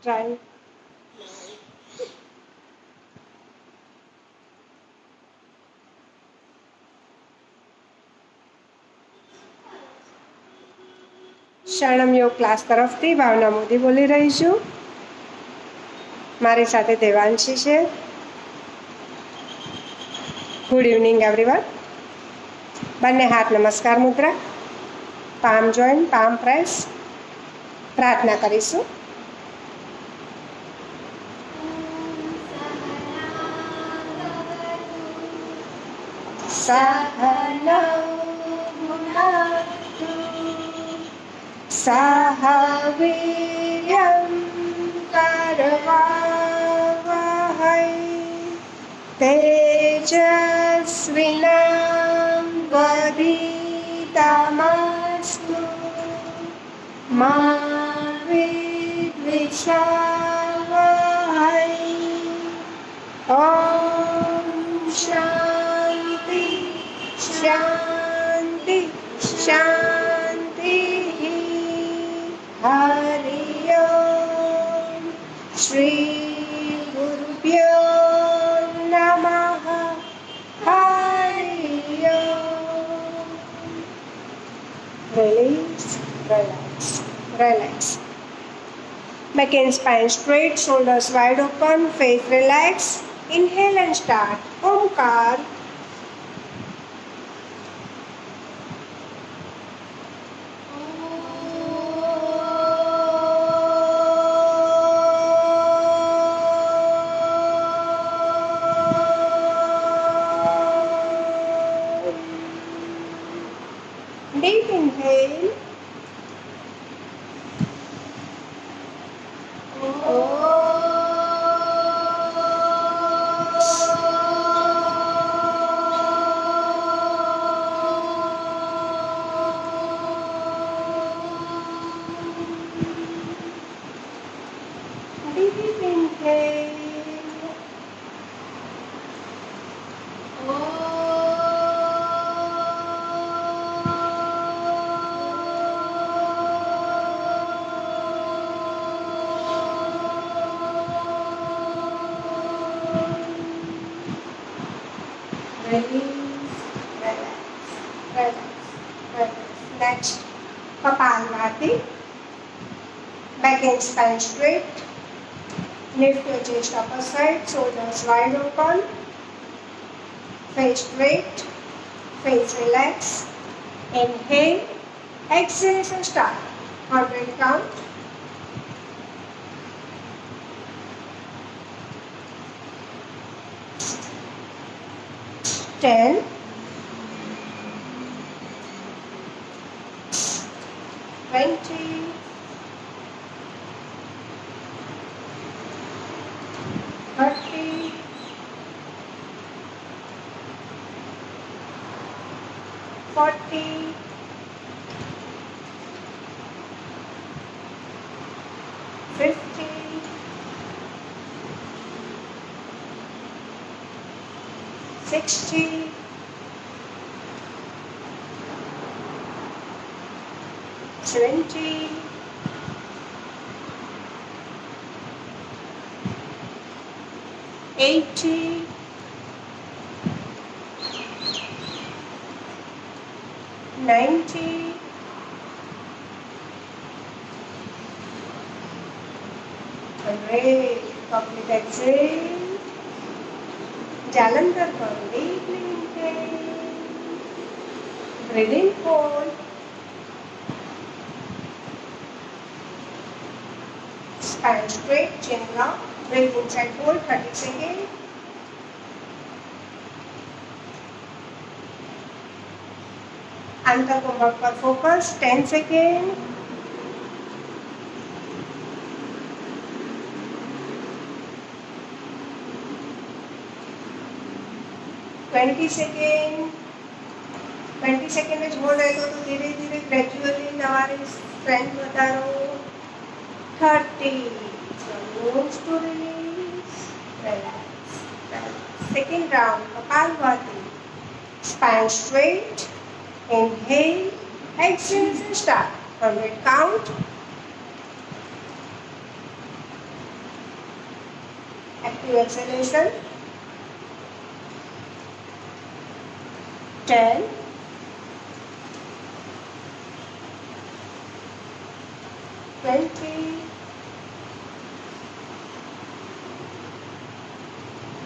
Try. શરણમ યોગ class તરફથી ભાવના મોદી બોલી રહી છું. મારી સાથે દેવાંશી છે. Good evening everyone. બંને હાથ નમસ્કાર મુદ્રા, પામ જોઈન, પામ પ્રેસ. પ્રાર્થના કરીશું. સહનૌ ભુનક્તુ સહ વીર્યં કરવાવહૈ તેજસ્વિનાવધીતમસ્તુ મા વિદ્વિષાવહૈ. ઓમ શાંતિ શાંતિ શાંતિ. હરિ ઓમ શ્રી ગુરુભ્યો નમઃ. હરિ ઓમ. Release, relax, relax. Back and spine straight, shoulders wide open, face relax. Inhale and start. Omkar. Deep inhale. Deep inhale. Release, relax, relax, relax. Next, Kapalbhati. Back and spine straight. Lift your chest upper side, shoulders wide open. Face straight, face relax. Inhale, exhale and start. 100 count. Ten, 20, 30, 40, 50, 60, 70, 80, 90, 100. Complete exhale. Jalandhar from deeply inhale. Breathe in, hold. Spine straight, chin up. Breathe inside, hold 30 seconds. अंतर कुंभक पर focus 10 second. Twenty second. 20 second જ hold रहेगा तो धीरे धीरे gradually તમારી strength વધારો. 30. Nose to release. Relax. Second round. Kapalbhati. Spine straight. Inhale. Exhale and start. 100 count. Active exhalation. 10, 20,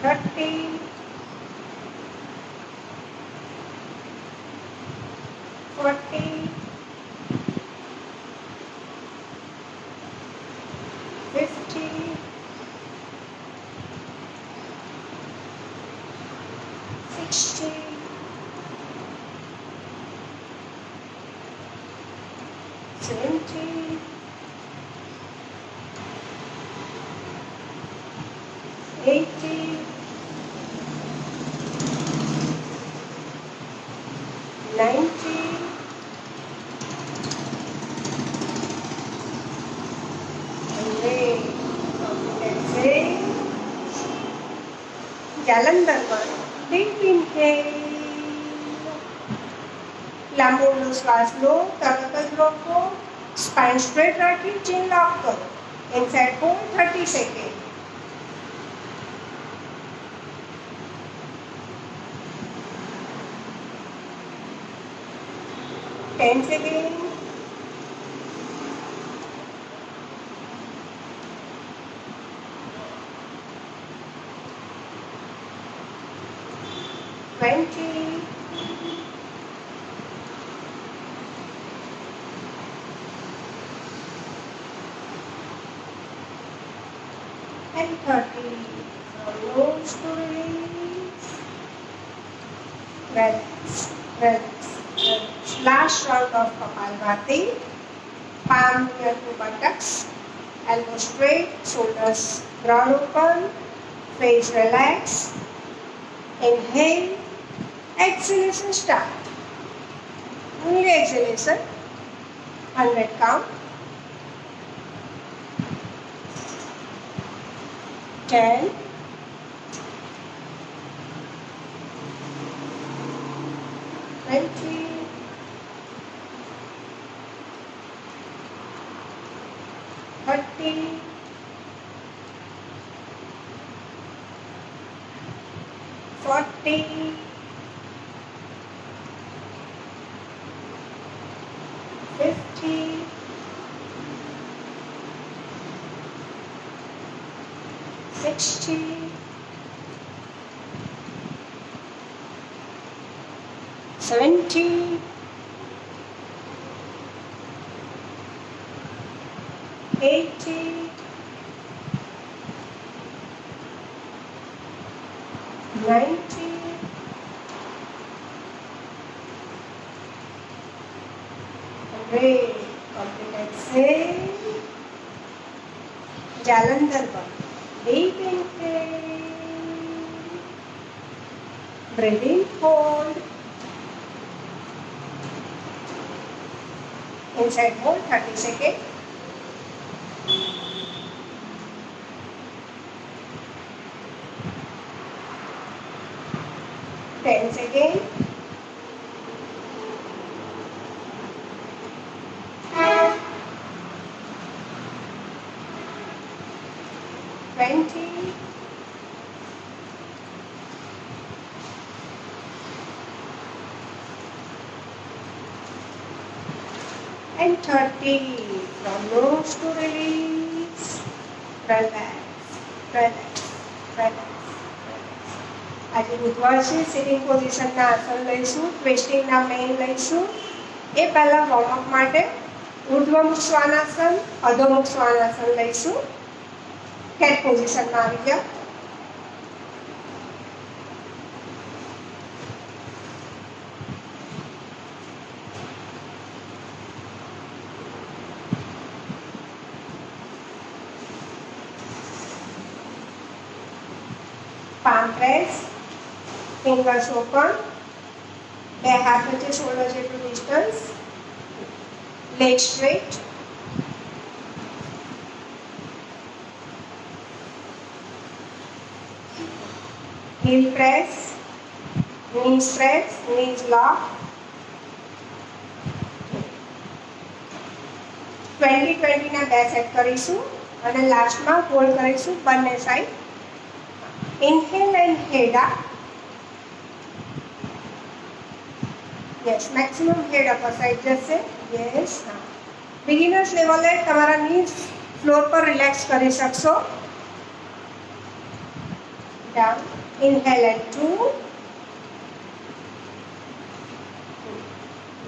30, 40, 50, 60, 70, 80, 90, Jalandhar one. Deep inhale. લાંબો શ્વાસ લો, તરત જ રોકો. સ્પાઇન સ્ટ્રેટ રાખી ચીન લોક કરો. Inside hold 30 second. Ten seconds. 20, 30. From nose to release. Relax, relax, relax. Last round of Kapalbhati. Palm near to buttocks. Elbow straight, shoulders broad open. Face relax. Inhale. Exhalation start. Only exhalation. 100 count. 10, 20, 30, 40, 50, 60, 70, 80, 90, 100. Complete exhale. Jalandhar one. Deep inhale. Breathe in, hold. Inside hold 30 seconds. Ten seconds. 20, 30. From nose to release. Relax, relax, relax. આજે બુધવાર છે. Sitting પોઝિશનના આસન લઈશું. ટ્વિસ્ટિંગના main લઈશું. એ પહેલાં warm up માટે ઉર્ધ્વમુખ શ્વાનાસન, અધોમુખ શ્વાનાસન લઈશું. Cat પોઝિશનમાં આવી જાઓ. Palm press, fingers open, બે હાથ વચ્ચે શોલ્ડર જેટલું distance, leg straight, heel press, knees press, knees lock. 20-20 ના બે સેટ કરીશું અને લાસ્ટમાં હોલ્ડ કરીશું બંને side. Inhale and head up. Yes, maximum head upper side जैसे. Yes. Beginners level है तुम्हारा knees floor पर relax करी सकसो. Down. Inhale and 2.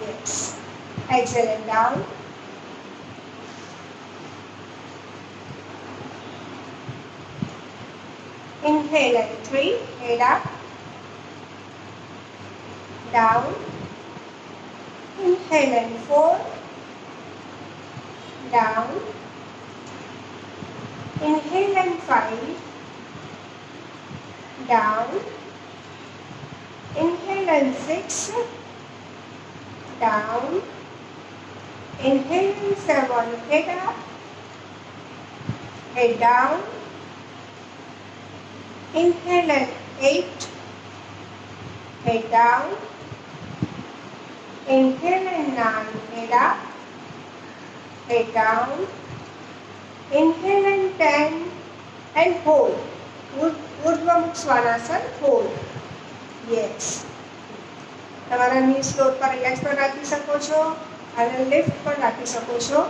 Yes. Exhale and down. Inhale and 3. Head up. Down. Inhale and 4. Down. Inhale and 5. Down. Inhale and 6. Down. Inhale and 7. Head up. Head down. Inhale and 8. Head down. Inhale and 9. Head up. Head down. Inhale and 10. And hold. Urdhva Mukha Svanasana. Hold. Yes. તમારા knees floor પર relax પર રાખી શકો છો અને lift પર રાખી શકો છો.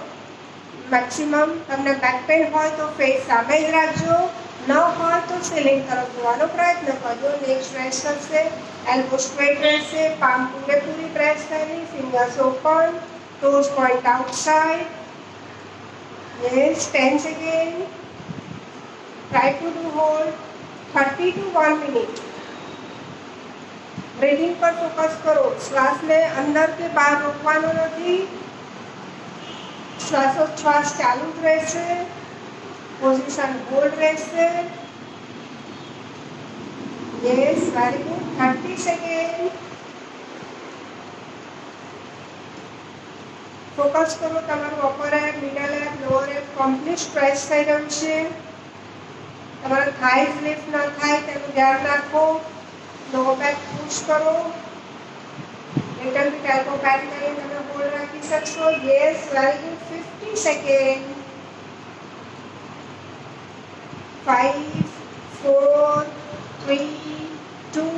Maximum તમને બેક પેઇન હોય તો ફેસ સામે જ રાખજો, ન હોય તો સીલિંગ તરફ જોવાનો પ્રયત્ન કરજો. નેક સ્ટ્રેચ થશે, એલ્બો સ્ટ્રેટ રહેશે, પામ પૂરેપૂરી પ્રેસ કરી, fingers open, toes point outside. Yes, 10 seconds. Try to do hold 30 to 1 minute. Breathing पर फोकस करो. श्वास ने अंदर के बाहर रोकवानो नहीं. श्वासोच्छ्वास चालू ज रहेशे. पोजीशन होल्ड रहेशे. Yes, very good. 30 second. Focus करो. તમારું upper ab, middle ab, lower ab complete stretch થઈ રહ્યું છે. તમારા થાઇઝ લિફ્ટ ન થાય તેનું ધ્યાન રાખો. लोअर बैक पुश करो. लिटल बिट एल्बो बेंड करिए. તમે હોલ્ડ રાખી શકશો. Yes, very good. 50 second. 5 4 3 2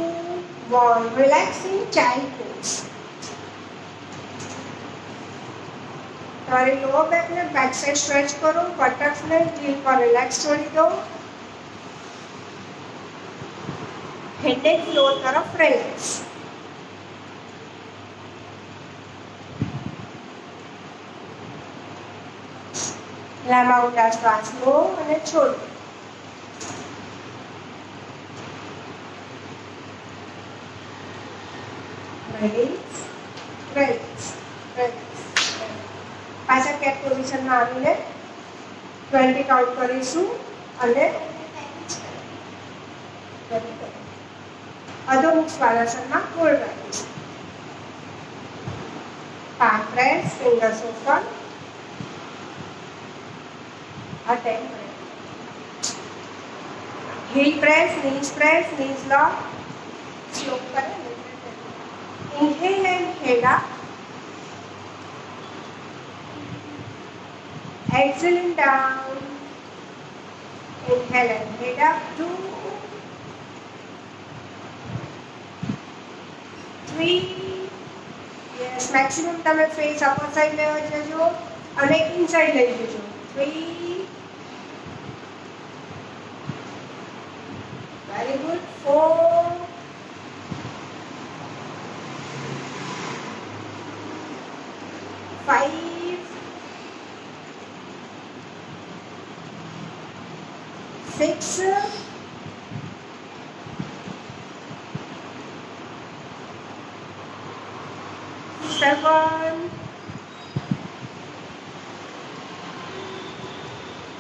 1. Relaxing child pose. તમારી લોઅર બેક ને બેક સાइड સ્ટ્રેચ કરો. બટક્સ ને હીલ પર રિલેક્સ છોડી દો. हेडेक फ्लोर तरफ रिलैक्स. लांबा ऊंडा श्वास लो અને છોડો. Ready, relax, relax. પાછા કેટ પોઝિશનમાં આવીને 20 કાઉન્ટ કરીશું અને અધોમુખ સ્વાનાસનમાં હોલ્ડ રાખીશું. palm press, fingers open. Attempt. Heel press, knees lock. Slow करें. Inhale and head up. Exhale and down. Inhale and head up. 2 3. Yes, maximum તમે ફેસ અપર સાઈડ લેવા જજો અને ઇનસાઈડ લઈ જજો. 3. Very good. 4. 5. 6. 7.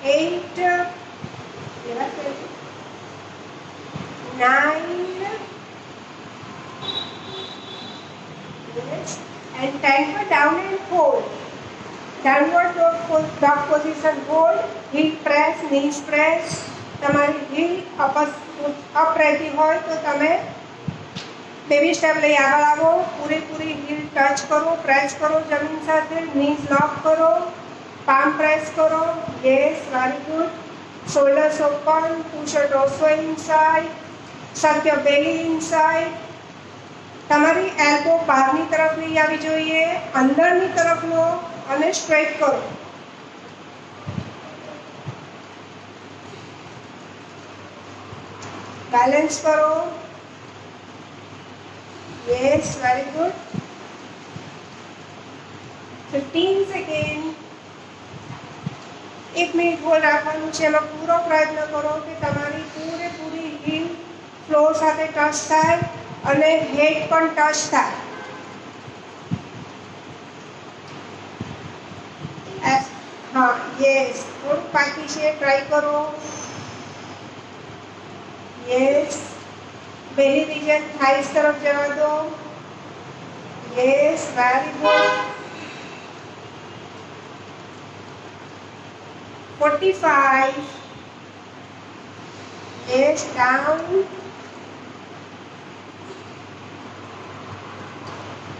8. 9. Yes. And 10 for down and hold. Downward dog position hold. Heel press, knees press. તમારી heel up રહેતી હોય તો તમે બેબી સ્ટેપ લઈ આગળ આવો. પૂરેપૂરી હીલ ટચ કરો, પ્રેસ કરો જમીન સાથે. નીઝ લોક કરો, પામ પ્રેસ કરો. Yes, very good. Shoulders open, push your torso inside, suck your belly inside. તમારી એલ્બો બહારની તરફ લઈ આવી જોઈએ, અંદરની તરફ લો અને સ્ટ્રેટ કરો. બેલેન્સ કરો. Yes, very good. 15 second. 1 minute hold રાખવાનું છે. એમાં પૂરો પ્રયત્ન કરો કે તમારી પૂરેપૂરી હીલ ફ્લોર સાથે ટચ થાય અને હેડ પણ ટચ થાય. હા, યસ, થોડું બાકી છે, ટ્રાય કરો. યસ, બેલી રિજન થાઈસ તરફ જવા દો. Yes, very good. 45. Yes, down.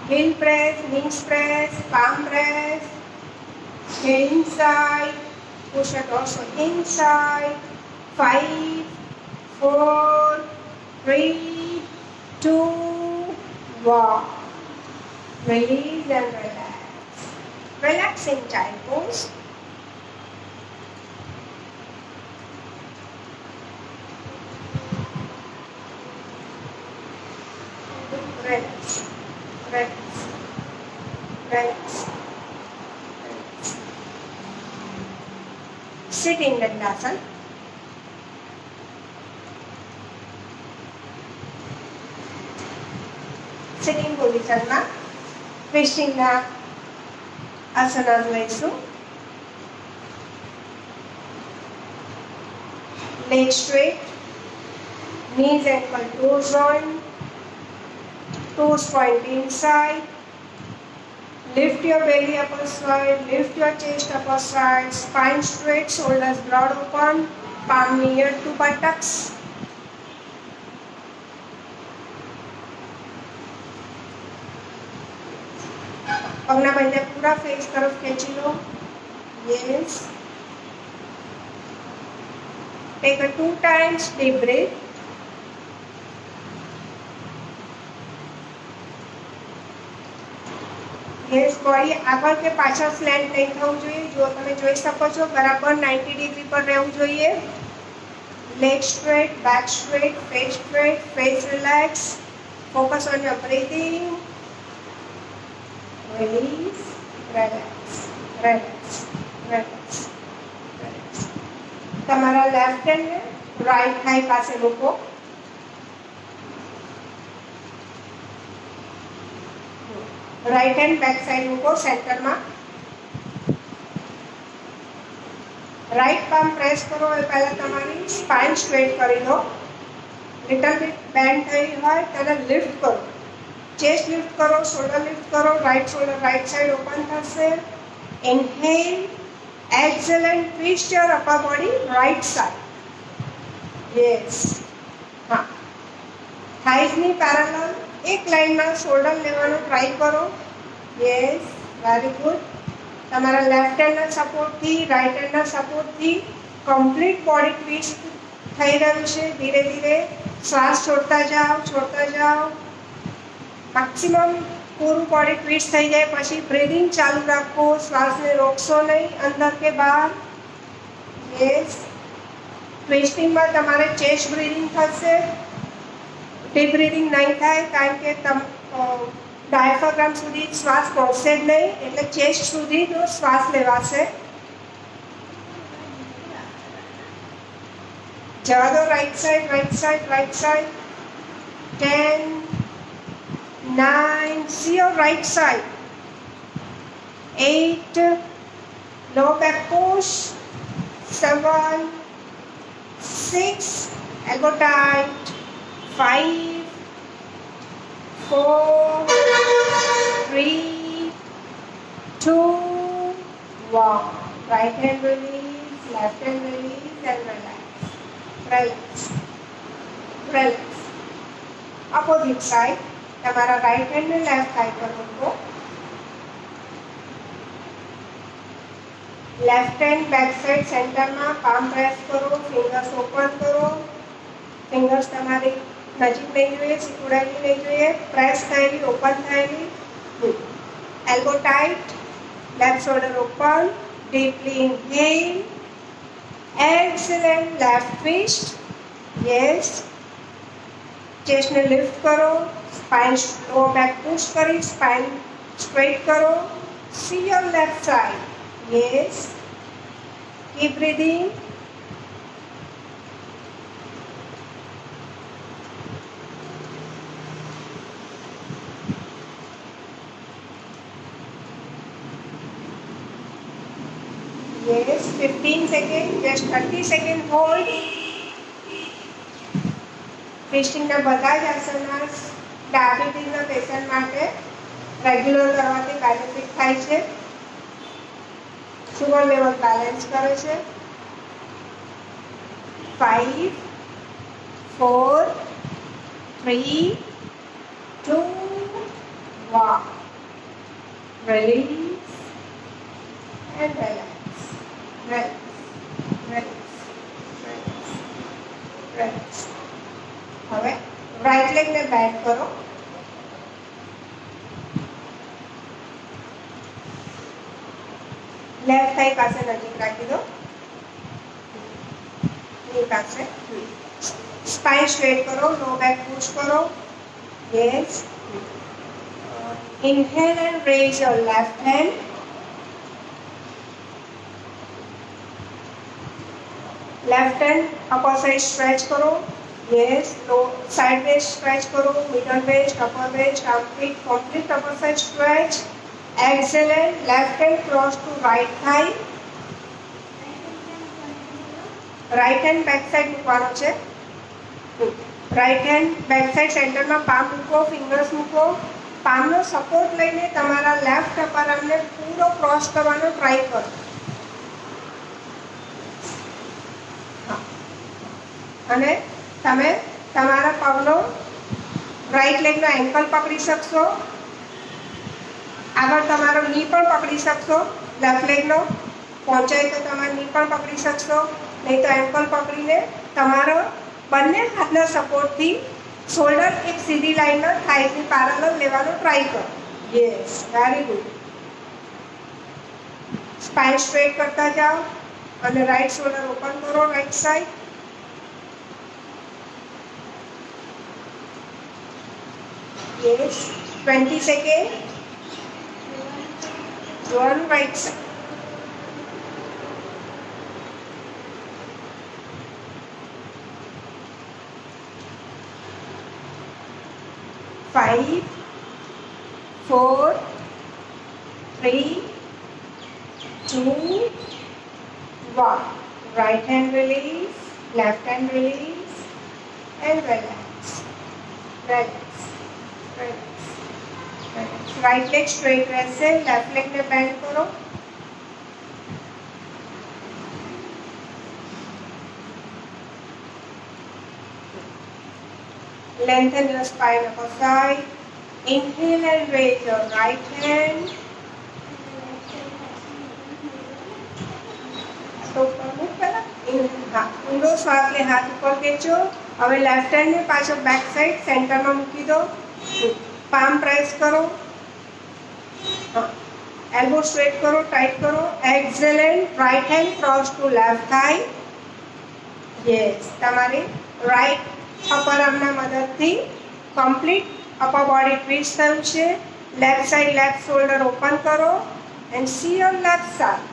Heel press, knees press, palm press. Head inside. Push your torso inside. 5, 4, 3, 2, 1. Release and relax. Relax in child pose. Relax, relax, relax, relax. Sit in Dandasana. Sitting position માં twisting ના આસનાસ લઈશું. Leg straight, knees ankle toes joint. Toes point inside. Lift your belly upper side. Lift your chest upper side. Spine straight. Shoulders broad open. Palm near to buttocks. પગના બંને પૂરા face તરફ ખેંચી લો. Yes. Take a 2 times deep breath. Yes, body આગળ કે પાછળ સ્લેન્ટ નહીં થવું જોઈએ. જો તમે જોઈ શકો છો બરાબર 90 ડિગ્રી પર રહેવું જોઈએ. Leg straight, back straight, face relax. Focus on your breathing. Release, relax, relax, relax, relax. તમારા લેફ્ટ હેન્ડને રાઈટ થાઈ પાસે મૂકો. રાઈટ હેન્ડ બેક સાઈડ મૂકો સેન્ટરમાં. રાઈટ પામ પ્રેસ કરો એ પહેલાં તમારી સ્પાઇન સ્ટ્રેટ કરી લો. લિટલ બીટ બેન્ડ થઈ હોય તેને લિફ્ટ કરો. ચેસ્ટ લિફ્ટ કરો, શોલ્ડર લિફ્ટ કરો. Right shoulder right side open થશે. Inhale, exhale and twist your upper body right side. Yes, હા. થાઈસની પેરેલલ એક લાઈનમાં શોલ્ડર લેવાનો ટ્રાય કરો. Yes, very good. તમારા લેફ્ટ હેન્ડના સપોર્ટથી રાઈટ હેન્ડના સપોર્ટથી કમ્પ્લીટ બોડી ટ્વિસ્ટ થઈ રહ્યું છે. ધીરે ધીરે શ્વાસ છોડતા જાઓ, છોડતા જાઓ. મેક્સિમમ પૂરું બોડી ટ્વિસ્ટ થઈ જાય પછી બ્રીધિંગ ચાલુ રાખો. શ્વાસને રોકશો નહીં અંદર કે બહાર. યસ, ટ્વિસ્ટિંગમાં તમારે ચેસ્ટ બ્રીધિંગ થશે. ડીપ બ્રીધિંગ નહીં થાય કારણ કે ડાયાફ્રામ સુધી શ્વાસ પહોંચશે જ નહીં, એટલે ચેસ્ટ સુધીનો શ્વાસ લેવાશે. જવા દો. Right side, right side, right side. 10, 9, see your right side. 8, lower back push. 7, 6, elbow tight. 5, 4, 3, 2, 1. Right hand release, left hand release and relax. Relax. Relax. Opposite side. તમારા રાઈટ હેન્ડને લેફ્ટ થાઈ પર મૂકો. લેફ્ટ હેન્ડ બેક સાઈડ સેન્ટરમાં palm press કરો, fingers open કરો, fingers તમારી નજીક નહીં જોઈએ, સિકુડાયેલી નહીં જોઈએ, પ્રેસ થયેલી, ઓપન થયેલી. Elbow tight, left shoulder open, deeply inhale, excellent, left twist, yes. ચેસ્ટને લિફ્ટ કરો, સ્પાઇન લો બેક પુશ કરી, સ્પાઇન સ્ટ્રેટ કરો. See your left side. Yes. Keep breathing. Yes. 15 seconds. Just 30 seconds hold. ટ્વિસ્ટિંગના બધા જ આસનાસ ડાયાબિટીસના patient માટે regular કરવાથી benefit થાય છે. સુગર લેવલ બેલેન્સ કરે છે. 5 4 3 2 1. Release and relax. Relax. Relax. Relax. Relax. હવે રાઈટ લેગને બેન્ડ કરો. લેફ્ટ થાઈ પાસે નજીક રાખી દો, ની પાસે. સ્પાઇન સ્ટ્રેટ કરો, લો બેક પુશ કરો. Yes. Inhale and raise your left hand. Left hand upper side stretch કરો. Yes. Low side waist stretch કરો, middle waist, upper waist, complete upper side stretch. Excellent. Left hand cross to right thigh. Right hand back side મૂકવાનો છે. Right hand back side સેન્ટરમાં palm મૂકો, fingers મૂકો. પામનો support લઈને તમારા left upper આર્મને પૂરો cross કરવાનો ટ્રાય કરો. અને તમે તમારા પગનો રાઈટ લેગનો એન્કલ પકડી શકશો. આગળ તમારો ની પણ પકડી શકશો. લેફ્ટ લેગનો પહોંચાય તો તમારા ની પણ પકડી શકશો, નહીં તો એન્કલ પકડીને તમારો બંને હાથના સપોર્ટથી શોલ્ડર એક સીધી લાઈનના થાઈની પેરેલલ લેવાનો ટ્રાય કરો. Yes, very good. Spine straight કરતા જાઓ અને રાઈટ શોલ્ડર ઓપન કરો, right side. Yes, 20 seconds. One right side. 5 4 3 2 1. Right hand release, left hand release, and relax. Relax. Relax. Relax. Right leg straight રહેશે, left leg ને bend કરો. Lengthen your spine upper side. Inhale and raise your right hand. ઊંડો શ્વાસ લે, હાથ ઉપર ખેંચો. હવે લેફ્ટ હેન્ડ ને પાછો બેક સાઈડ સેન્ટરમાં મૂકી દો. પામ પ્રેસ કરો. એલ્બો સ્ટ્રેટ કરો, ટાઈટ કરો. Excellent. Right hand cross to left thigh. Yes, તમારી રાઈટ અપર આર્મના મદદથી કમ્પ્લીટ અપર બોડી ટ્વિસ્ટ થયું છે. Left side left shoulder open કરો and see your left side.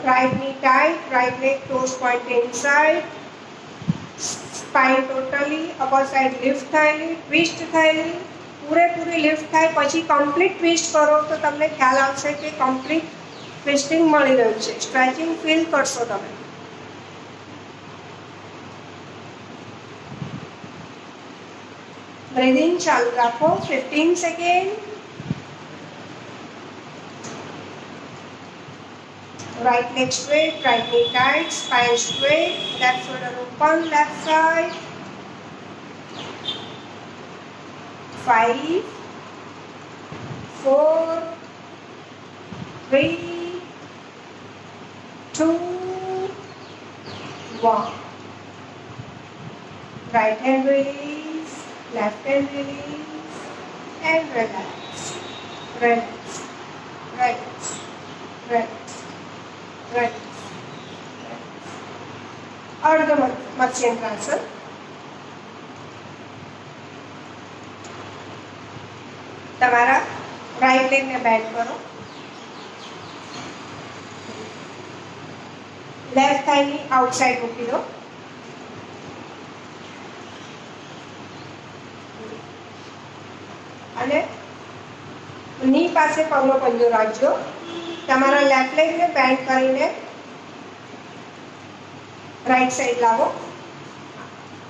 Right knee tight, right leg toes point inside, spine totally, upper side lift થયેલી, twist થયેલી, પૂરેપૂરી lift થાય પછી complete twist કરો તો તમને ખ્યાલ આવશે કે complete twisting મળી રહ્યું છે. સ્ટ્રેચિંગ ફીલ કરશો તમે. બ્રીથિંગ ચાલુ રાખો. 15 second. Right leg straight, right knee tight, spine straight, left shoulder open, left side. 5 4 3 2, 1. Right hand release, left hand release, and relax. Relax. Relax. Relax. Relax. Ardha Matsyendrasana. તમારા right લેગને band કરો. Left થાઈની outside મૂકી દો. અને ની પાસે પગનો પંજો રાખજો. તમારા left લેગને band કરીને રાઈટ સાઈડ લાવો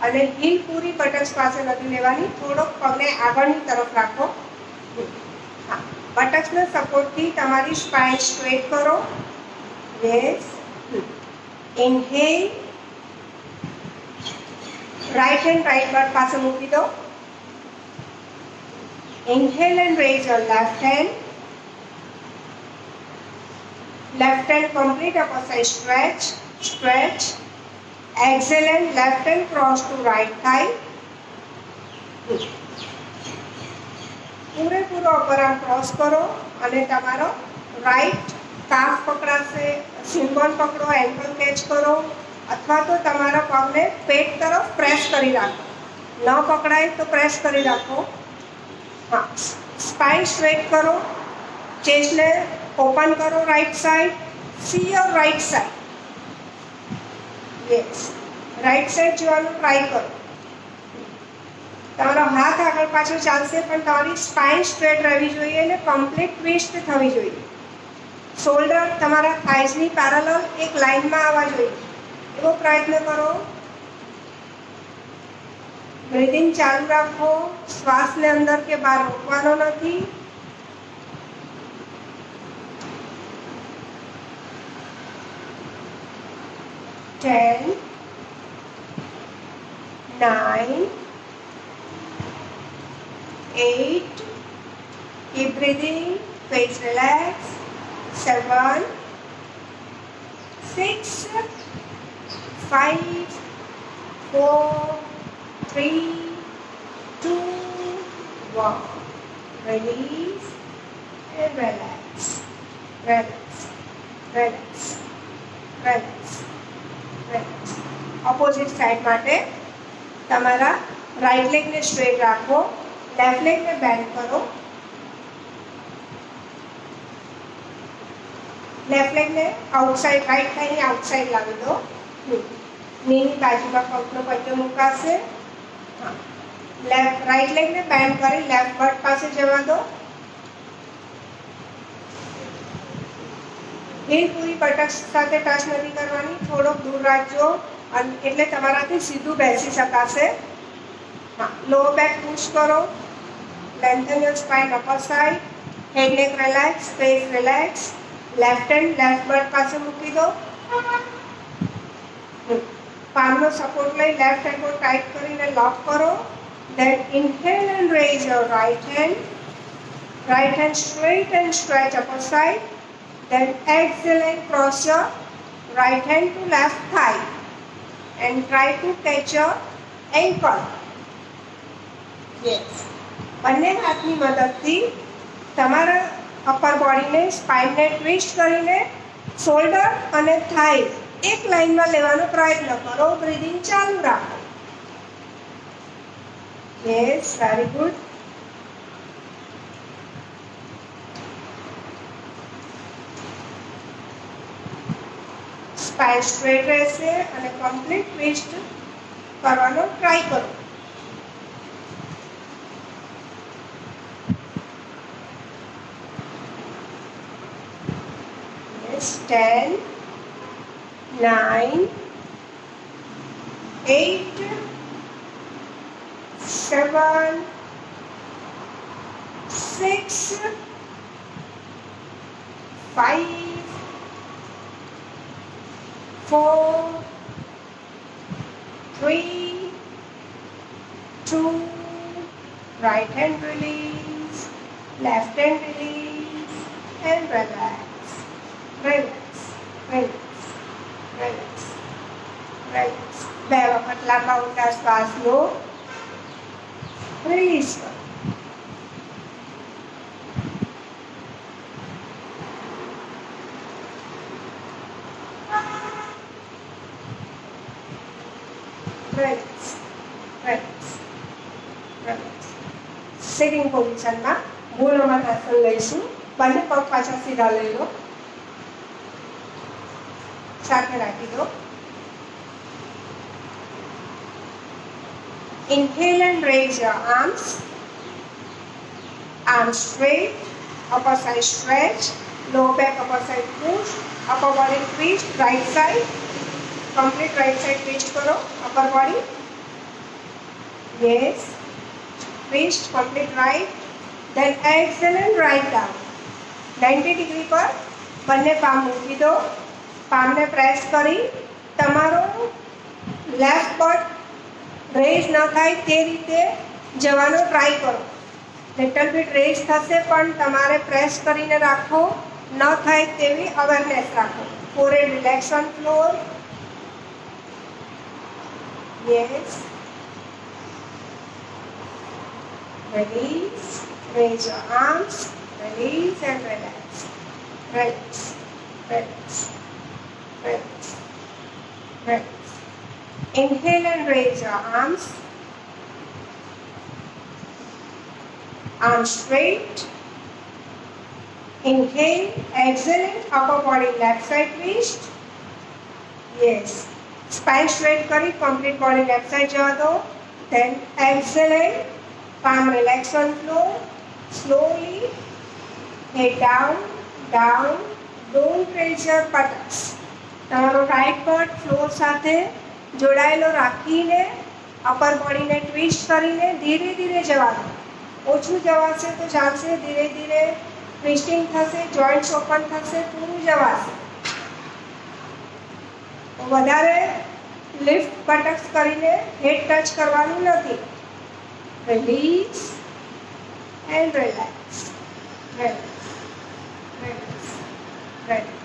અને હીલ પૂરી બટક્સ પાસે નથી લેવાની. થોડોક પગને આગળની તરફ રાખો. બટક્સના સપોર્ટથી તમારી સ્પાઇન સ્ટ્રેટ કરો. Yes. Inhale. Right hand right but પાસે મૂકી દો. Inhale and raise your left hand. Left hand complete upper side stretch. Stretch. Exhale and left hand cross to right thigh. પૂરેપૂરો અપર આર્મ ક્રોસ કરો અને તમારો right calf પકડાશે. Symbol પકડો, ankle catch કરો અથવા તો તમારા પગને પેટ તરફ પ્રેસ કરી રાખો. ન પકડાય તો પ્રેસ કરી રાખો. हाँ, स्पाइन स्ट्रेट करो. चेस्ट ने ओपन करो right side. See your right side. Yes. Right side જોવાનું ટ્રાય કરો. તમારો હાથ આગળ પાછળ ચાલશે પણ તમારી સ્પાઇન સ્ટ્રેટ રહેવી જોઈએ અને કમ્પ્લીટ ટ્વિસ્ટ થવી જોઈએ. શોલ્ડર તમારા થાઇઝની પેરેલલ એક લાઇનમાં આવવા જોઈએ એવો પ્રયત્ન કરો. બ્રીથિંગ ચાલુ રાખો. શ્વાસને અંદર કે બહાર રોકવાનો નથી. Ten, 9, 8. Keep breathing. Face relax. 7, 6, 5, 4, 3, 2, 1. Release and relax. Relax. Relax. Relax. Relax. Opposite side માટે તમારા રાઈટ લેગને સ્ટ્રેટ રાખો. લેફ્ટ લેગને બેન્ડ કરો. લેફ્ટ લેગને આઉટસાઇડ રાઈટ થાઈની આઉટસાઇડ લાવી દો. નીની બાજુમાં પગનો પટ્ટો મુકાશે. લેફ્ટ રાઈટ લેગને બેન્ડ કરી લેફ્ટ બટ પાસે જવા દો. હીલ પૂરી બટક્સ સાથે ટચ નથી કરવાની. થોડોક દૂર રાખજો એટલે તમારાથી સીધું બેસી શકાશે. હા, લો બેક પુશ કરો. Lengthen your spine upper side. Head neck relax. Face relax. Left hand left butt પાસે મૂકી દો. પામનો સપોર્ટ લઈ લેફ્ટ એલ્બો ટાઈટ કરીને લોક કરો. Then inhale and raise your right hand. Right hand straight and stretch upper side. Then exhale and cross your right hand to left thigh and try to catch your ankle. Yes. બંને હાથની મદદથી તમારા upper બોડીને સ્પાઇનને twist કરીને shoulder અને થાઈ એક લાઇનમાં લેવાનો પ્રયત્ન કરો. બ્રીથિંગ ચાલુ રાખો. Yes, very good. Spine straight રહેશે અને કમ્પ્લીટ ટ્વિસ્ટ કરવાનો ટ્રાય કરો. Yes, 10, 9, 8, 7, 6, 5, 4, 3, 2. Right hand release, left hand release, and relax. Relax, relax, relax relax. 2 વખત લાંબા ઊંડા શ્વાસ લો, રિલીઝ કરો. Relax relax relax. સિટિંગ પોઝિશનમાં ભૂલમાં આસન લઈશું. બંને પગ પાછા સીધા લઈ લો, સાથે રાખી દો. Inhale and raise your arms. Arms straight, upper side stretch, lower back, upper side push, upper body twist, right side. Complete right side twist करो, upper body. Yes. Twist, complete right. Then exhale and right down. 90 degree पर બંને palm મૂકી દો. પામને press કરી તમારો left but rays ન થાય તે રીતે જવાનો ટ્રાય કરો. લિટલ બીટ રેઝ થશે પણ તમારે પ્રેસ કરીને રાખો, ન થાય તેવી અવેરનેસ રાખો. Forehead relax on floor. Yes. Release, raise your arms, release and relax. Relax, relax, relax, relax. Inhale and raise your arms. Arms straight. Inhale, exhale, upper body left side twist. Yes. Spine straight kari, complete body left side java do. Then exhale, palm relax on floor. Slowly, head down, down. Don't raise your buttocks. તમારો right but floor સાથે જોડાયેલો રાખીને upper બોડીને twist કરીને ધીરે ધીરે જવાનું. ઓછું જવાશે તો ચાલશે, ધીરે ધીરે ટ્વિસ્ટિંગ થશે, જોઈન્ટ્સ ઓપન થશે, પૂરું જવાશે. વધારે લિફ્ટ બટક્સ કરીને હેડ ટચ કરવાનું નથી. Release and relax. Relax relax relax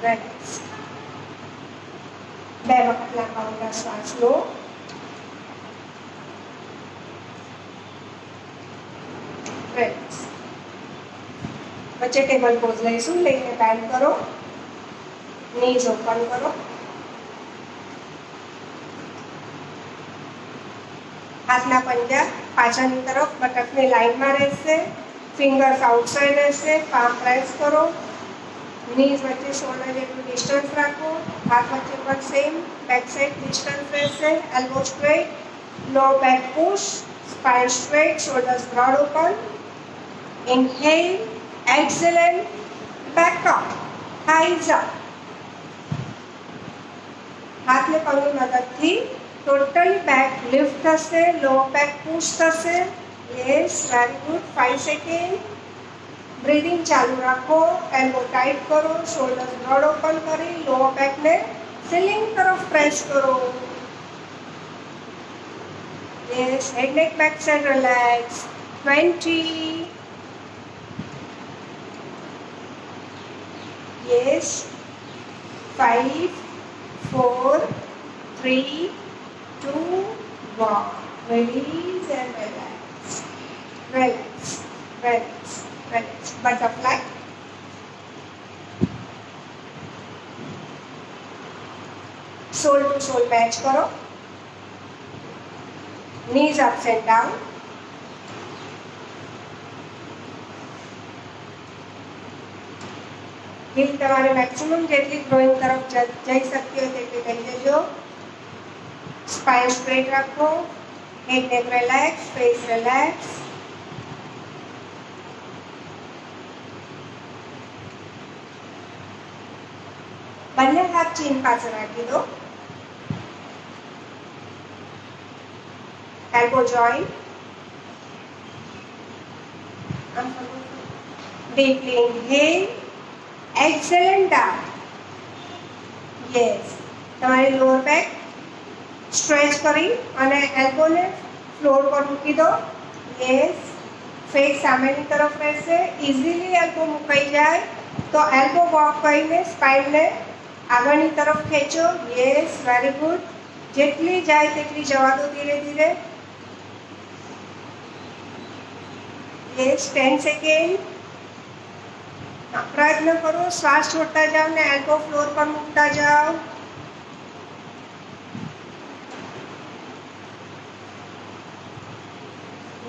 relax. 2 વખત લાંબા ઊંડા શ્વાસ લો. રિલેક્સ. વચ્ચે ટેબલ પોઝ લઈશું. લઈને બેન્ડ કરો, નીઝ ઓપન કરો. હાથના પંજા પાછળની તરફ બટકની લાઈનમાં રહેશે. ફિંગર્સ આઉટસાઇડ રહેશે. પામ પ્રેસ કરો. નીઝ વચ્ચે શોલ્ડર જેટલું ડિસ્ટન્સ રાખો. હાથ વચ્ચે પણ સેમ બેક સાઈડ ડિસ્ટન્સ રહેશે. Elbow straight, low back push, spine straight, shoulders broad open. Inhale, exhale, back up, thighs up. હાથને પગની મદદથી ટોટલી બેક લિફ્ટ થશે, લો બેક પુશ થશે. Yes, very good. 5 second. Breathing ચાલુ રાખો. Elbow tight કરો, shoulders broad open કરી lower બેકને સીલિંગ તરફ પ્રેસ કરો. યસ, હેડ નેક back side relax. 20. Yes. 5 4 3 2 1. Release and relax. Relax. Relax. Relax. Butterfly. Sole to sole match करो. Knees up and down. हिल તમારે મેક્સિમમ જેટલી ડ્રોઈંગ તરફ જઈ શકતી હોય તેટલી થઈ જજો. સ્પાઇન સ્ટ્રેટ રાખો. હેડ નેક રિલેક્સ, ફેસ રિલેક્સ. બંને હાથ ચીન પાસે રાખી દો. Elbow joint. Deeply inhale, exhale and down. Yes. તમારી લોઅર બેક સ્ટ્રેચ કરી અને એલ્બોને ફ્લોર પર મૂકી દો. યસ. ફેસ સામેની તરફ રહેશે. ઇઝીલી એલ્બો મુકાઈ જાય તો એલ્બો વોક કરીને સ્પાઇનને આગળની તરફ ખેંચો. Yes, very good. જેટલી જાય તેટલી જવા દો ધીરે ધીરે. Yes, 10 second. પ્રયત્ન કરો, શ્વાસ છોડતા જાઓ ને એલ્બો ફ્લોર પર મૂકતા જાઓ.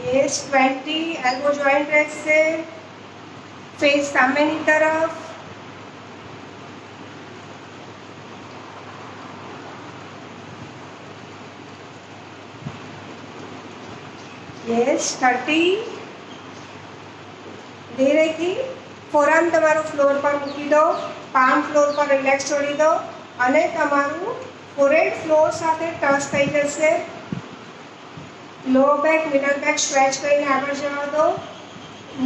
યસ, 20. એલ્બો જોઈન્ટ રહેશે. ફેસ સામેની તરફ. યસ, 30. ધીરેથી ફોરઆર્મ તમારું ફ્લોર પર મૂકી દો. પામ ફ્લોર પર રિલેક્સ છોડી દો અને તમારું ફોરહેડ ફ્લોર સાથે ટચ થઈ જશે. લો બેક, મિડલ બેક સ્ટ્રેચ કરીને આગળ જવા દો.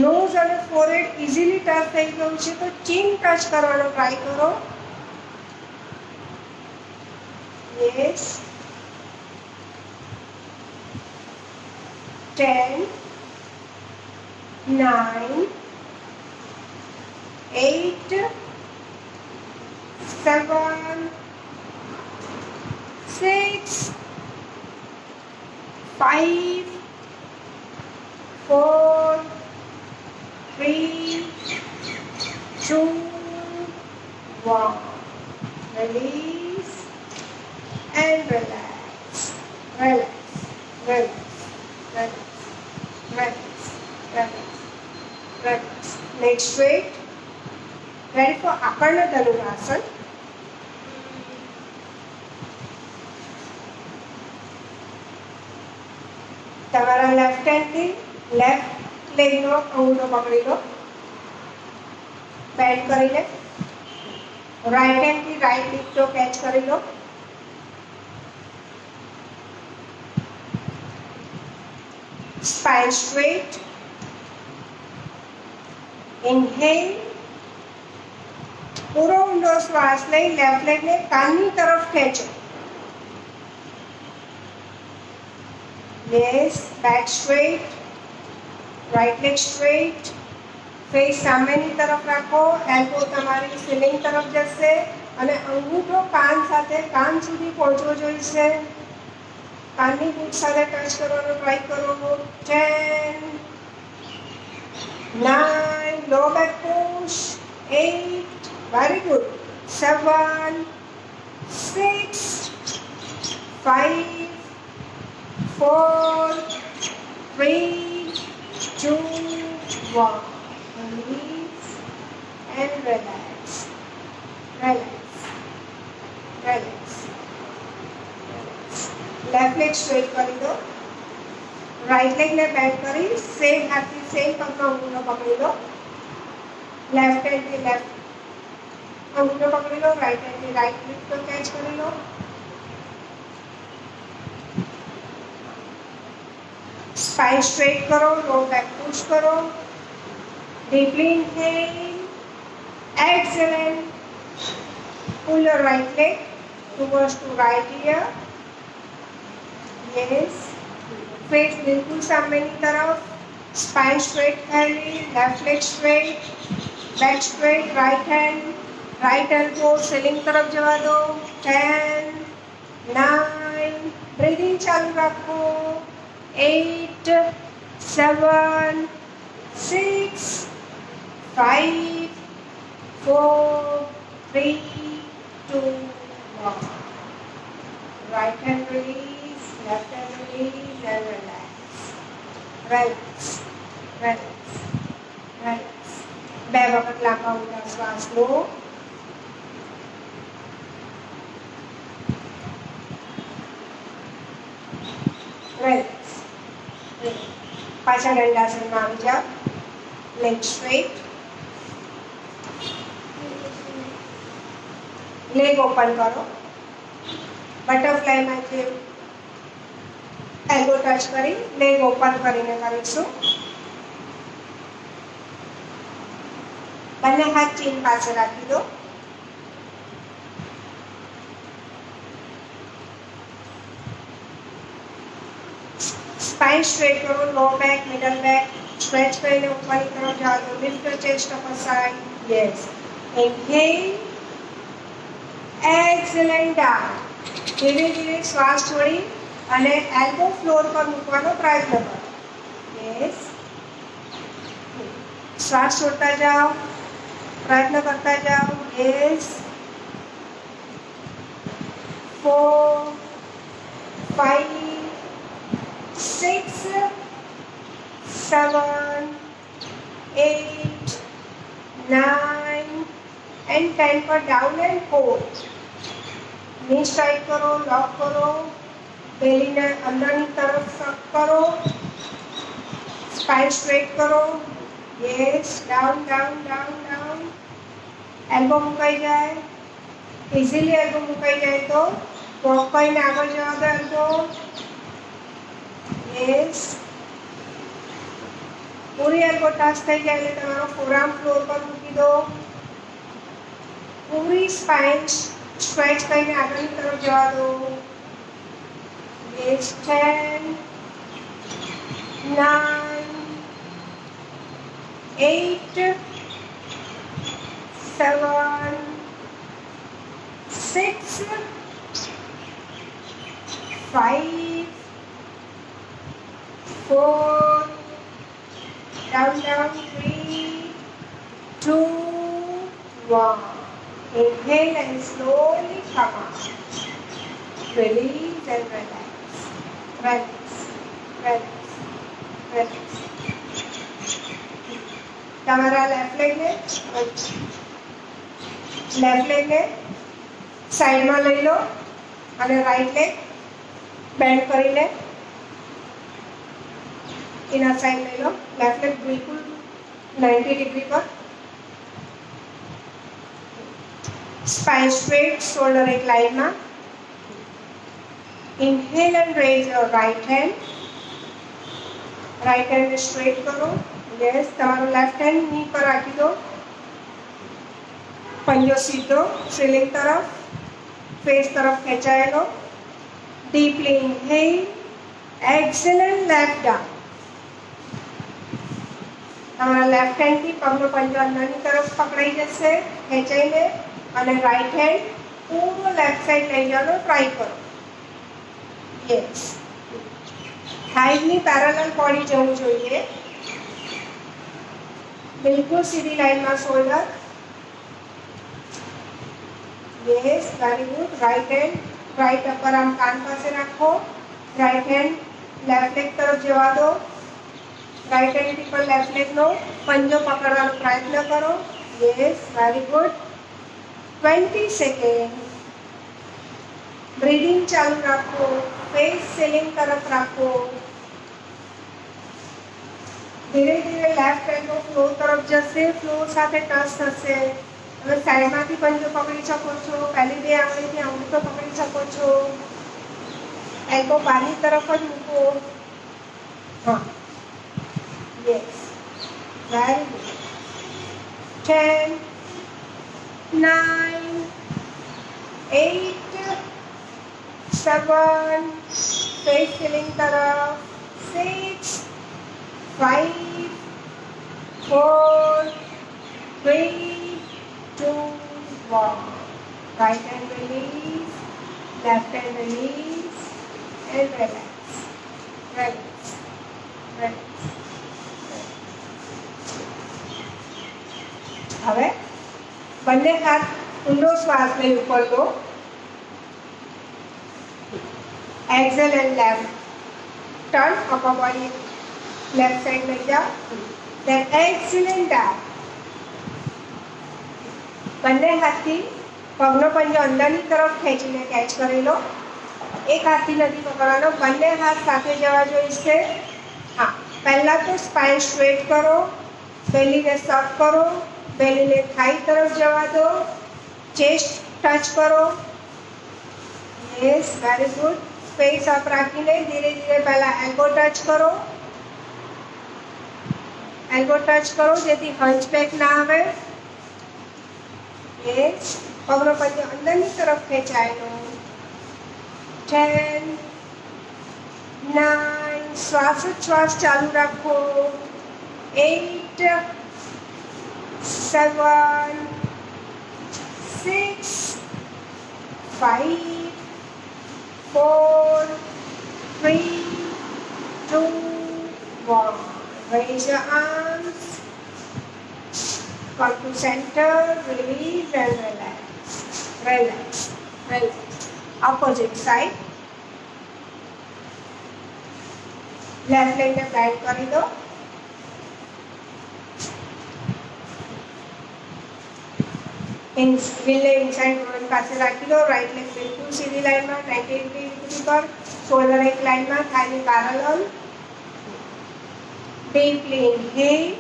નોઝ અને ફોરહેડ ઇઝીલી ટચ થઈ ગયું છે તો ચીન ટચ કરવાનો ટ્રાય કરો. Yes, 10, 9, 8, 7, 6, 5, 4, 3, 2, 1. Release and relax. Relax, relax, relax, relax, relax, relax. Next straight. Ready for Aparna Dhanurasana. તમારા લેફ્ટ હેન્ડથી લેફ્ટ લેગનો અંગૂઠો પકડી લો, બેન્ડ કરીને. રાઈટ હેન્ડથી રાઈટ લીફ્ટો કેચ કરી લો. Spine straight. ઇન્હેલ. પૂરો ઊંડો શ્વાસ લઈ લેફ્ટ લેગને કાનની તરફ ખેંચો. Yes, back straight, right leg straight, face સામેની તરફ રાખો. એલ્બો તમારી સીલિંગ તરફ જશે અને અંગૂઠો કાન સાથે કાન સુધી પહોંચવો જોઈશે. કાનની બૂટ સાથે ટચ કરવાનો ટ્રાય કરો. 10, 9, લો back push. 8, very good. 7, 6, 5, 4, 3, 2, 1. Release and relax. Relax. Relax. Relax. Left leg straight કરી દો. રાઈટ લેગને બેન્ડ કરી સેમ હાથથી સેમ પગનો અંગૂઠો પકડી લો. લેફ્ટ હેન્ડથી લેફ્ટ અંગૂઠો પકડી લો. રાઈટ હેન્ડથી રાઈટ લીફ્ટો કેચ કરી લો. Spine straight करो, low back push करो. Deeply inhale, exhale. Pull your right leg towards to right ear. Yes. Face बिल्कुल सामने की तरफ. Spine straight करनी. Left leg straight, back straight. Right hand, right elbow ceiling तरफ जवा दो. 10, 9. Breathing चालू रखो. 8, 7, 6, 5, 4, 3, 2, 1. Right hand release, left hand release and relax. Relax, relax, relax. બે વખત લાંબા ઊંડા શ્વાસ લો. Relax. પાછા દંડાસનમાં આવી જાઓ. Leg straight. લેગ ઓપન કરો. બટરફ્લાયમાં જે એલ્બો ટચ કરી લેગ ઓપન કરીને કરીશું. બંને હાથ ચીન પાસે રાખી દો. स्पाइन स्ट्रेट करो. Low back, middle back stretch કરીને ઉપરની તરફ જાઓ તો lift your chest up aside. Yes, inhale excellent down. ધીરે ધીરે શ્વાસ છોડી અને એલ્બો ફ્લોર પર મૂકવાનો પ્રયત્ન કરો. યસ. શ્વાસ છોડતા જાઓ, પ્રયત્ન કરતા જાઓ. યસ. 4 5 6 7 8 9 and 10 पर डाउन एंड होल्ड. ની સ્ટ્રાઇક કરો, લોક કરો, બેલીને અંદરની તરફ સક કરો, સ્પાઇન સ્ટ્રેટ કરો. Yes. Down down down down. Elbow મુકાઈ જાય, ઇઝીલી એલ્બો મુકાઈ જાય તો વોક કરીને આગળ જવા દો એલ્બો. યસ. પૂરી એલ્બો ટચ થઈ જાય એટલે તમારો ફોરઆર્મ ફ્લોર પર મૂકી દો. પૂરી સ્પાઇન સ્ટ્રેચ કરીને આગળની તરફ જવા દો. Yes. 10 9 8 7 6 5 4 down down 3 2 1. Inhale and slowly come out. Release and relax. Relax. Relax. Relax. તમારા લેફ્ટ લેગને સાઈડમાં લઈ લો અને રાઈટ લેગ બેન્ડ કરીને એના સાઈડ લઈ લો. લેફ્ટ લેગ બિલકુલ 90 ડિગ્રી પર. Spine straight, shoulder एक लाइन में. Inhale and raise your right hand. Right hand straight करो. Yes. તમારો left hand knee पर રાખી દો. पंजो सीधो सीलिंग तरफ, फेस तरफ खेचाएलो. Deeply inhale. Exhale and left down. તમારા લેફ્ટ હેન્ડ થી પગનો પંજો અંદરની તરફ પકડાઈ જશે. ખેંચાઈને અને રાઈટ હેન્ડ પૂરો લેફ્ટ સાઈડ લઈ જવાનો ટ્રાય કરો. યસ. થાઈની પેરેલલ બોડી જવું જોઈએ. બિલકુલ સીધી લાઈનમાં shoulder. Yes. Very good. Right hand right upper arm કાન પાસે રાખો. રાઈટ હેન્ડ લેફ્ટ લેગ તરફ જવા દો. રાઈટ હેન્ડ પર લેફ્ટ લેગનો પંજો પકડવાનો પ્રયત્ન કરો. Yes. Very good. 20 second. Breathing चालू रखो. फेस सीलिंग तरफ रखो. धीरे धीरे लेफ्ट एल्बो फ्लोर तरफ जશે. फ्लोर સાથે ટચ થશે. હવે સાઈડમાંથી પંજો પકડી શકો છો. પહેલી બે આંગળીથી અંગૂઠો પકડી શકો છો. એલ્બો બહારની તરફ જ મૂકો. હા. Yes. Very good. 10 9 8 7 face ceiling तरफ. 6 5 4 3 2 1. Right hand release, left hand release and relax. Relax. Relax. હવે બંને હાથ ઊંડો શ્વાસ લઈ ઉપર લો. Exhale and left turn upper body left side લઈ જાઓ. Then exhale and down. બંને હાથથી પગનો પંજો અંદરની તરફ ખેંચીને કેચ કરી લો. એક હાથથી નથી પકડવાનો. બંને હાથ સાથે જવા જોઈશે. હા. પહેલાં તો સ્પાઇન સ્ટ્રેટ કરો. બેલીને સક કરો. બેલીને થાઈ તરફ જવા દો. ચેસ્ટ ટચ કરો. Yes. Very good. Space up રાખીને ધીરે ધીરે પહેલા એલ્બો ટચ કરો. એલ્બો ટચ કરો જેથી હંચબેક ના આવે. યસ. પગનો પંજો અંદરની તરફ ખેંચાયેલો. 10 9 શ્વાસોચ્છ્વાસ ચાલુ રાખો. 8 7 6 5, 4, 3, 2, 1. Raise your arms. Come to center, release and relax. Relax. Relax. Opposite side. Left leg ને bend કરી દો. Wheel inside roll પાસે રાખી દો. Right leg બિલકુલ સીધી લાઈનમાં 90 ડિગ્રી પર. Shoulder એક લાઈનમાં, thigh ની parallel. Deeply inhale.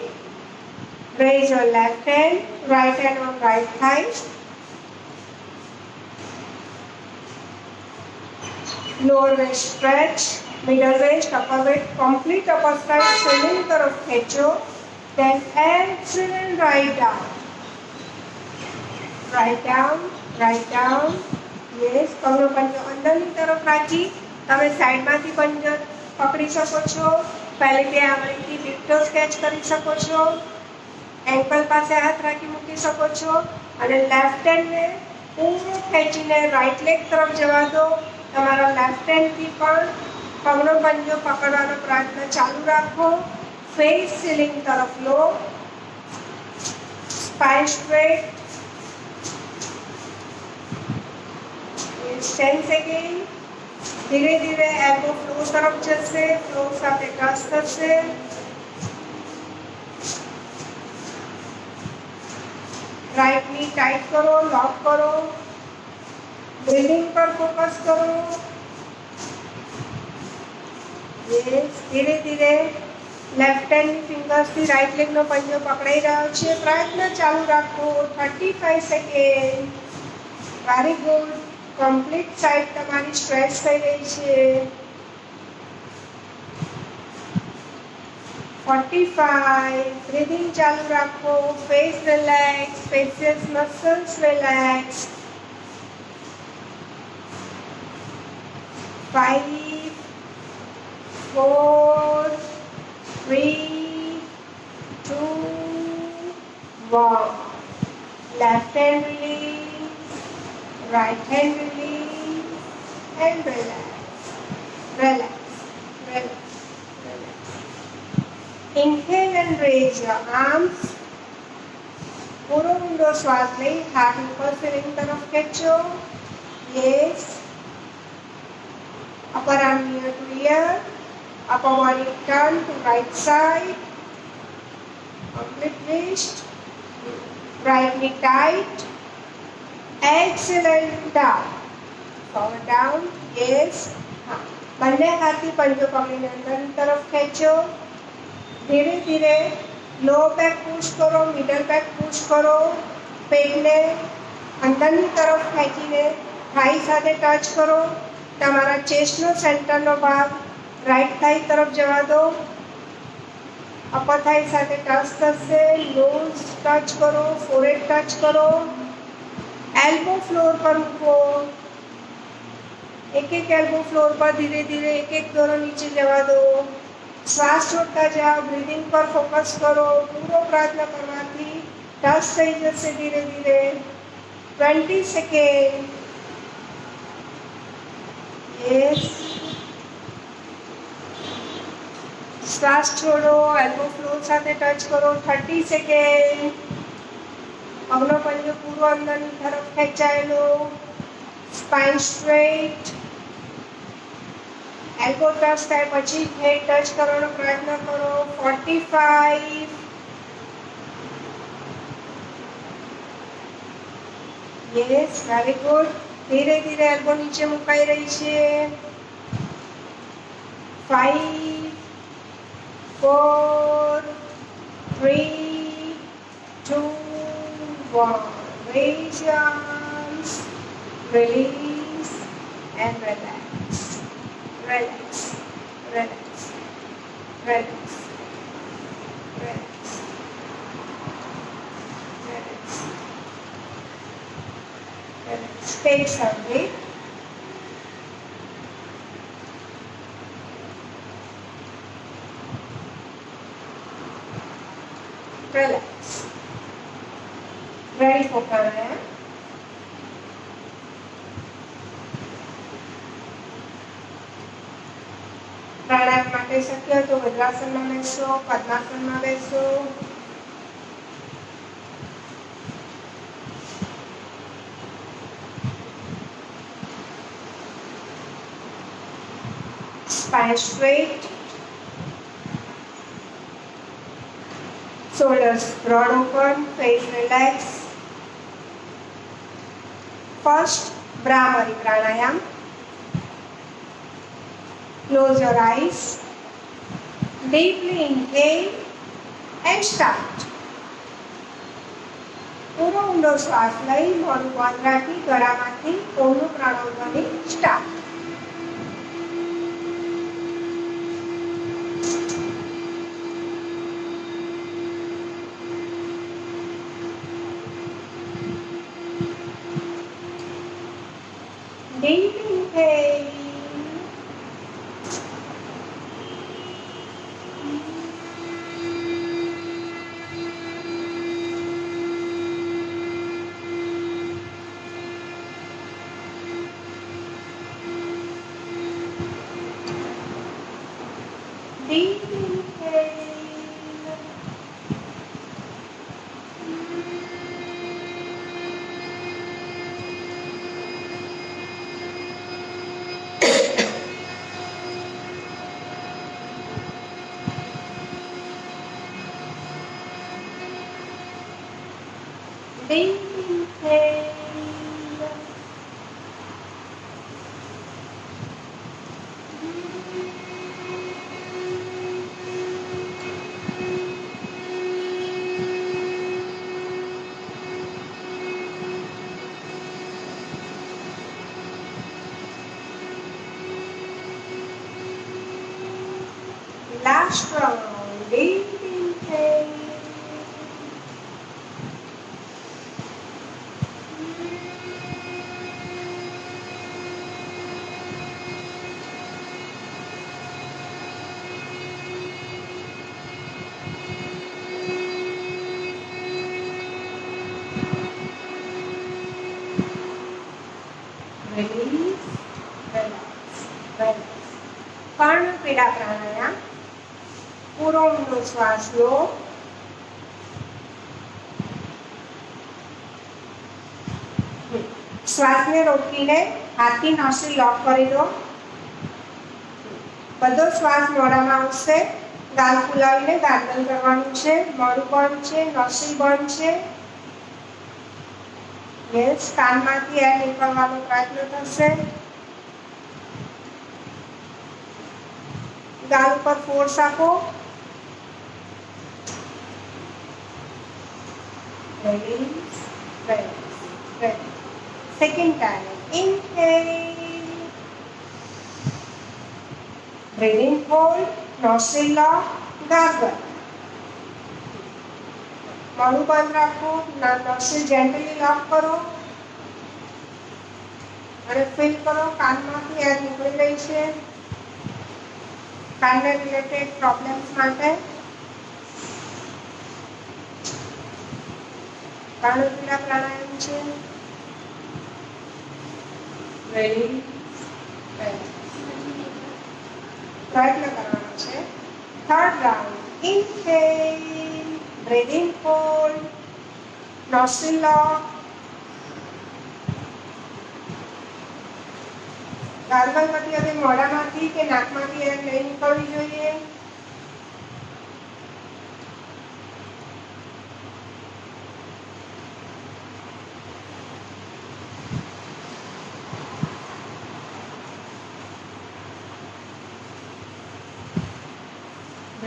Raise your left hand, right hand on right thigh. Lower waist stretch, middle waist, upper waist, complete upper side, ceiling तरफ खेचो. Then exhale and right down. Right down, right down. Yes, પગનો પંજો અંદરની તરફ રાખી તમે સાઈડમાંથી પંજો પકડી શકો છો. પહેલી બે આંગળીથી વિક્ટો sketch કરી શકો છો. એન્કલ પાસે હાથ રાખી મૂકી શકો છો અને લેફ્ટ હેન્ડને પૂરો ખેંચીને રાઈટ લેગ તરફ જવા દો. તમારા લેફ્ટ હેન્ડથી પણ પગનો પંજો પકડવાનો પ્રયત્ન ચાલુ રાખો. ફેસ સીલિંગ તરફ લો. Spine straight. 10 સેકન્ડ. ધીરે ધીરે એલ્બો ફ્લોર તરફ જશે. ફ્લોર સાથે ટચ થશે. राइट नी टाइट करो, लॉक करो. ब्रीदिंग पर फोकस करो. यस, धीरे धीरे लेफ्ट हैंड फिंगर्स थी राइट लेग नो पंजो पकड़ाई रह्यो छे. प्रयत्न चालू राखो. 35 second. Very good. Complete side तमारी स्ट्रेच थई रही छे. 45. Breathing चालू रखो. Face relax. Faces muscles relax. 5, 4, 3, 2, 1. Left hand release. Right hand release. And relax. Relax. Relax. Inhale and raise your arms. पूरा ऊंडो श्वास ले. हाथ ऊपर सीलिंग तरफ खेचो. Yes. Upper arm near to ear. Upper body turn to right side. Complete wrist. Right knee tight. Exhale and down. Forward down. Yes. બંને હાથથી પંજો પકડીને અંદરની તરફ ખેંચો. धीरे धीरे लो बैक पुश करो. मिडल बैक पुश करो. पेटने अंदरनी तरफ खेंचीने थाई साथे टच करो. तमारा चेस्टनो सेंटरनो भाग राइट थाई तरफ जवा दो. अपर थाई साथे टच थशे. नोज टच करो. फोरहेड टच करो. एल्बो फ्लोर पर मूको. एक एक एल्बो फ्लोर पर धीरे धीरे एक एक दोरो नीचे जवा दो. श्वास छोड़ता जाओ. ब्रीदिंग पर फोकस करो. पूरो प्रयत्न करवाथी टच थई जशे धीरे धीरे. 20 सेकेंड. यस. श्वास छोड़ो. एल्बो फ्लोर साथे टच करो. 30 सेकेंड. पगनो पंजो पूरो अंदरनी तरफ खेंचायेलो. Spine straight. एल्बो टच थाय पछी हेड टच करवानो प्रयत्न करो. 45. Yes, very good. धीरे धीरे एल्बो नीचे मुकाई रही छे. 5, 4, 3, 2, 1. Raise your arms. Release and relax. Relax, relax, relax, relax, relax, relax. Take some breath. Relax. Ready for pranayama? प्राणायाम માટે શક્ય હોય તો વજ્રાસનમાં બેસો, પદ્માસનમાં બેસો. Spine straight, shoulders broad open, face relax. First, Brahmari pranayam. Close your eyes, deeply inhale and start. પૂરો ઊંડો શ્વાસ લઈ મોઢું બંધ રાખી ગળામાંથી ઓમનું પ્રાણાયામ start. Deep inhale. Deep inhale. Deep inhale. Last round. Deep inhale. Release, relax, relax. કર્ણપીડા પ્રાણાયામ. પૂરો ઊંડો શ્વાસ લો. શ્વાસને રોકીને હાથથી નોસ્ટ્રીલ લોક કરી દો. બધો શ્વાસ મોઢામાં આવશે. ગાલ ફૂલાવીને ગાર્ગલ કરવાનું છે. મોઢું બંધ છે, નોસ્ટ્રીલ બંધ છે. યસ, કાનમાંથી એર નીકળવાનો પ્રયત્ન થશે. ગાલ ઉપર ફોર્સ આપો. Release, relax, relax. Second time. Inhale. Breathing hold. Nostril lock. Gargle. મોઢું બંધ રાખો. નોસ્ટ્રીલ જેન્ટલી લોક કરો અને ફીલ કરો કાનમાંથી એર નીકળી રહી છે. કાનને રિલેટેડ પ્રોબ્લેમ્સ માટે કર્ણપીડા પ્રાણાયામ છે. પ્રયત્ન કરવાનો છે. Third round. Inhale. Breathing hold. Nostril lock. ગાર્ગલમાંથી હવે મોઢામાંથી કે નાકમાંથી એર નહીં નીકળવી જોઈએ.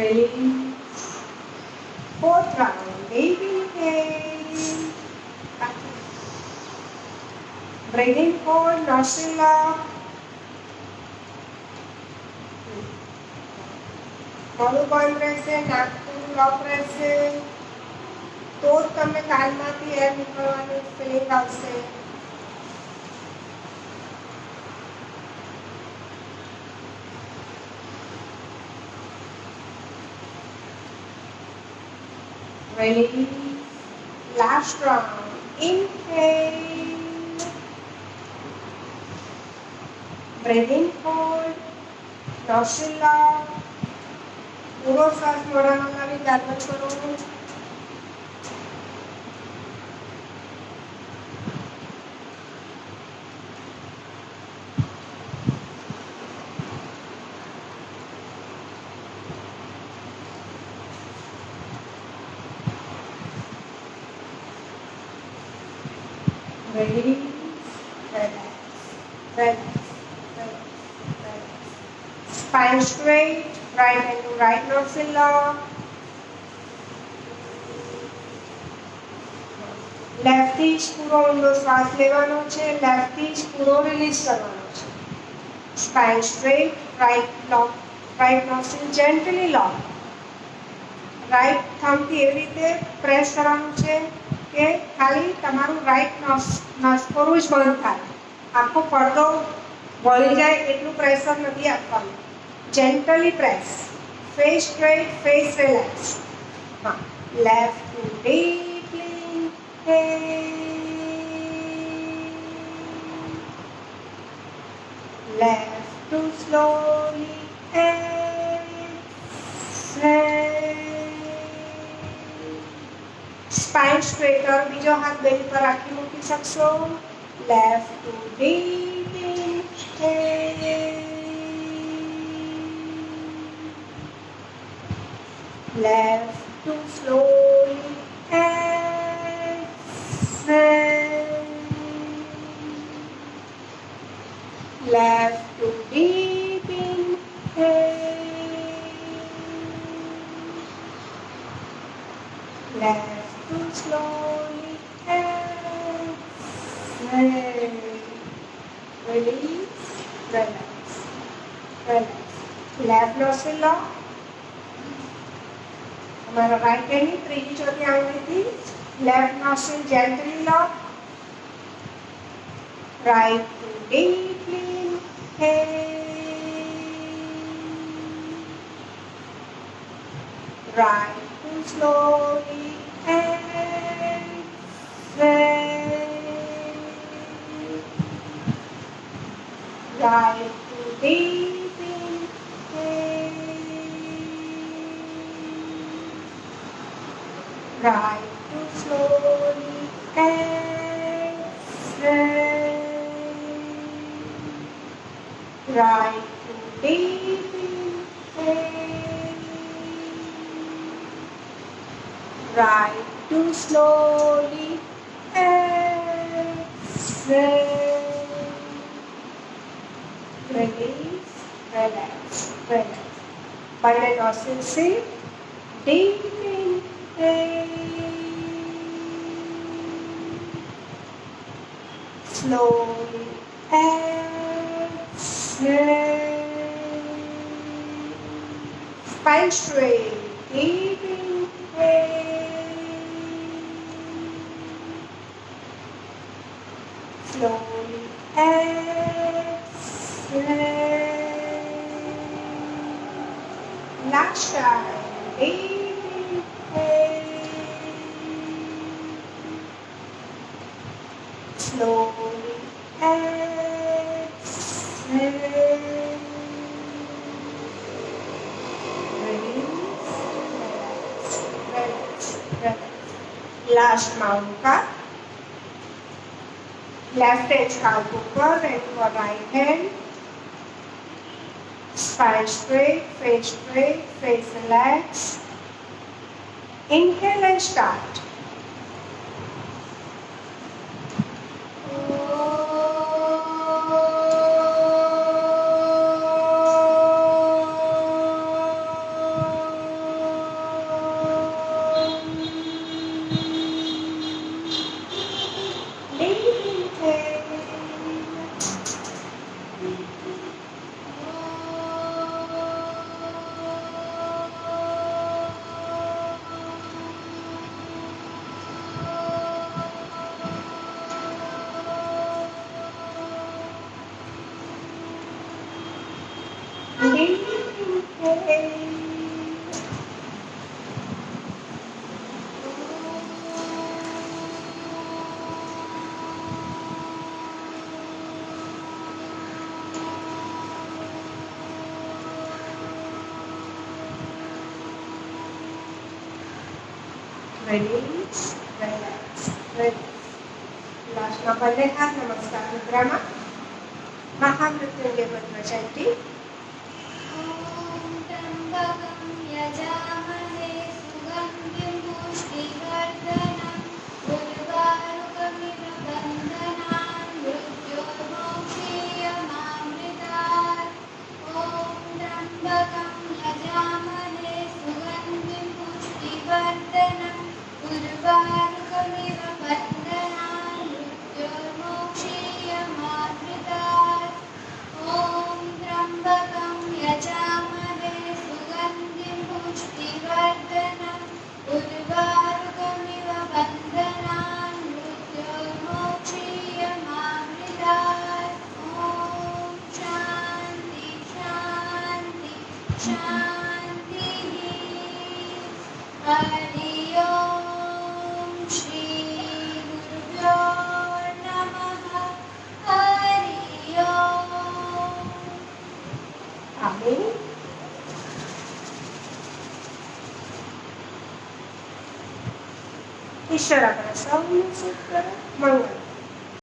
Release. Fourth round. Deep inhale. Breathing hold. Nostril lock. મોઢું બંધ રહેશે, નાકનું લોક રહેશે, તો જ તમને કાનમાંથી એર નીકળવાની ફિલિંગ આવશે. Release. Last round. Inhale. Breathing hold. nostril lock. પૂરો શ્વાસ મોઢામાં લાવી ગાર્ગલ કરો. Ready? Relax. Relax. Relax. Relax. Spine straight. Right hand to right nostril lock. Left થી જ પૂરો ઊંડો શ્વાસ લેવાનો છે, લેફ્ટ થી જ પૂરો રિલીઝ કરવાનો છે. સ્પાઇન સ્ટ્રેટ, રાઈટ લોક, રાઈટ નોસ્ટ્રિલ જેન્ટલી લોક. રાઈટ થંબ થી એવી રીતે પ્રેસ કરવાનું છે કે ખાલી તમારું રાઈટ નસકોરું જ બંધ થાય, આખો પડદો વળી જાય એટલું પ્રેશર નથી આપવાનું. Gently press. Face straight, face relax. હા, left to deeply left to slowly exhale. Spine straighter. બીજો હાથ બેલી પર રાખી મૂકી શકશો. Left to deep inhale. Left to slowly exhale. Left to deep inhale. Left to slowly exhale. Release, relax, relax. Left nostril lock. हमारा right hand ही त्रीजी चौथी आंगली थी. Left nostril gently lock. Right to deeply inhale. Right to slowly exhale. Right to deep inhale. Right to slowly exhale. Right to deep inhale. Right to slowly exhale. Release, relax, relax. બંને નોસ્ટ્રિલ से deep inhale. Slowly exhale. Spine straight. Deep inhale. Slowly exhale. Last time. Deep inhale. Slowly exhale. Last Maunka. Left hand scalp upper and your right hand. Spine straight, face relax. Inhale and start. Release, relax, relax. लास्टમાં બંને હાથ નમસ્કાર મુદ્રામાં. महामृत्युंजय मंत्र चैती. ॐ त्र्यम्बकं यजामहे सुगन्धिं पुष्टिवर्धनम् उर्वारुकमिव बन्धनान् मृत्योर्मोक्षीयमामृतात्. ॐ त्र्यम्बकं यजामहे सुगन्धिं पुष्टिवर्धनम् उर्वारुकमिव बन्धनान् मृत्योर्मोक्षीयमामृतात्. ॐ त्र्यम्बकं यजामहे सुगन्धिं पुष्टिवर्धनम् उर्वारुकमिव बन्धनान् मृत्योर्मोक्षीयमामृतात्. ॐ शान्ति शान्ति शान्तिः. हरि ओं श्री गुरुभ्यो नमः. हरि ओं. आमीन. ईश्वर आपल्या सौम्य सुख करो. मंगल.